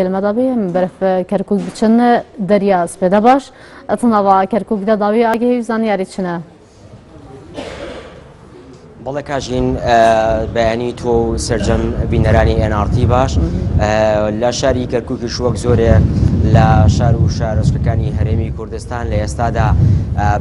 المدابي برف كركوك بچن دريا سپیدا باش اتناوا كركوك دا داوی آگهی زانیاری چنه بەڵێ کاژین بەیانی تۆ سەرجەم بینەرانی NRT باش لە شاری کەرکووکیش وەک زۆرێک لە شار و شارۆچکەکانی هەرێمی کوردستان لە ئێستادا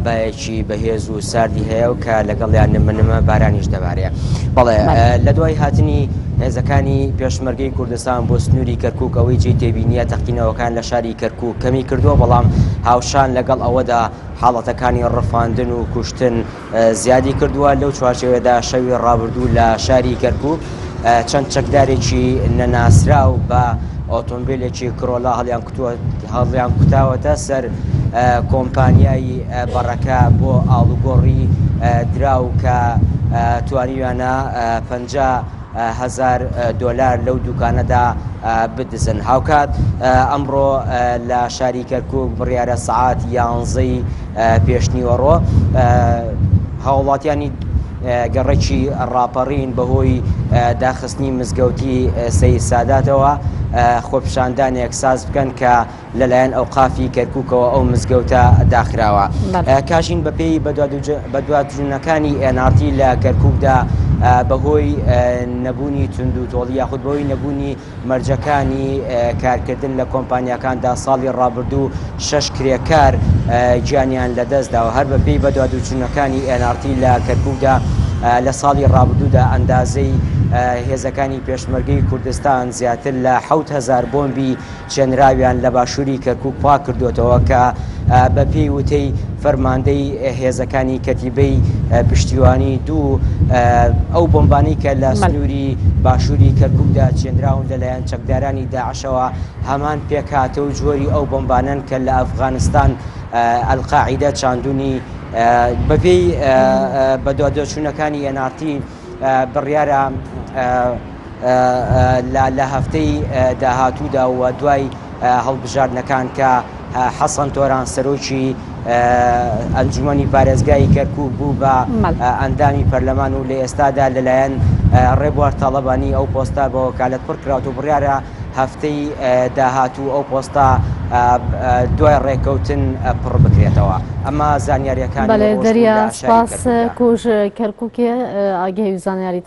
بایەکی بەهێز و ساردی هەیە و کە لەگەڵیان نمە بارانیش دەبارێت. بەڵێ لە دوای هاتنی هێزەکانی پێشمەرگەی کوردستان بۆ سنووری کەرکووک ئەوەی جێی تێبینیە تەقینەوەکان لە شاری کەرکووک کەمی کردووە، بەڵام هاوشان لەگەڵ ئەوەدا حاڵەتەکانی ڕفاندن و کوشتن زیادی کردووە. لەو چوارچێوەدا شەوی ڕابردوو لە شاری کەرکووک چەند چەکدارێکی نەناسراو بە ئۆتۆمبیلێکی کڕۆلا هەڵیان کوتاوەتە سەر کۆمپانیای بەڕەکە بۆ ئاڵوگۆڕی دراو کە توانیویانە 50,000 دۆلار لەو دوکانەدا بدزن. هاوکات ئەمڕۆ لە شاری کەرکووک بڕیارە سەعات 11 پێشنیوەڕۆ هاوڵاتیانی گەڕێکی ڕاپەڕین بەهۆی داخستنی مزگەوتی سەید ساداتەوە خۆپیشاندانێک ساز بکەن کە لەلایەن ئەوقافی کەرکووکەوە ئەو مزگەوتە داخراوە. کاژین بەپێی بەدوادژوونەکانی NRT لە کەرکووکدا بەهۆی نەبوونی تونند و تۆڵی یاخود بەهۆی نەبوونی مەرجەکانی کارکردن لە کۆمپانیەکاندا ساڵی ڕابردوو 6 کرێکار گیانیان لەدەستداوە. هەر بەپێی بەدوادژوونەکانی NRT لە کەرکووکدا لە ساڵی ڕابردوودا ئەندازەی هێزەکانی پێشمەرگەی کوردستان زیاتر لە 7,000 بۆمبی چێنراویان لە باشووری کەرکووک پاک کردوێتەوە کە بەپێی وتەی فەرماندەی هێزەکانی کەتیبەی پشتیوانی دوو ئەو بۆمبانەی کە لە سنووری باشووری کەرکووکدا چێنراون لەلایەن چەکدارانی داعشەوە هەمان پێکاتە و جۆری ئەو بۆمبانن کە لە ئەفغانستان ئەلقاعیدە چاندونی. بەپێی بەدوادۆچوونەکانی NRT بڕیارە لە هەفتەی داهاتوودا و دوای هەڵبژاردنەکان کە حەسەن تۆران سەرۆکی ئەنجومەنی پارێزگای کەرکووک بوو بە ئەندامی پەرلەمان و لە ئێستادا لەلایەن ڕێبوار تاڵەبانی ئەو پۆستا بە وەکالەت پڕ کراوە و بڕیارە هەفتەی داهاتوو ئەو پۆستا دوای ڕێکەوتن پڕ بکرێتەوە. ئەمە زانیاریەکانی دەریا سپاس کۆژ کەرکووکێ ئاگەی زانیاری